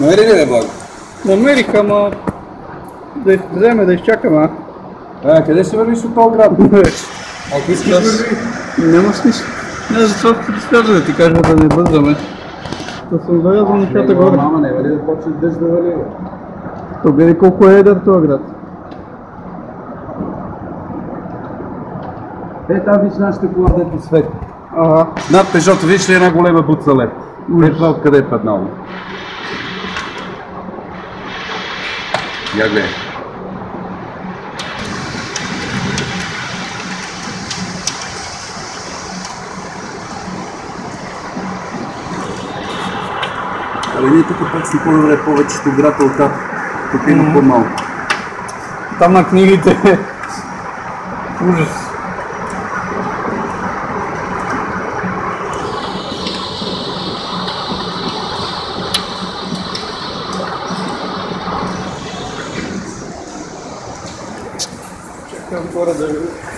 Намери ли не, Благо? Намерих, ама да вземе, да изчакаме. Къде се вървиш от този град? Ако искаш върви. Няма смисъл. Не, защото ще ти скажа да ти кажа да не бързаме. Да съм завязал нещата горе. Мама, не вали да почне дъжд да вали. То гледай колко е едър този град. Там виж нашата кола, дето свети. Ага. Над Пежото, виж ли една голема буца лед? Това откъде е паднало? Я гледай. Абе, ние тук пак си по-добре повечето град от тата. Тук има по-малко. Там на книгите. Ужас. Чакам хора да видя.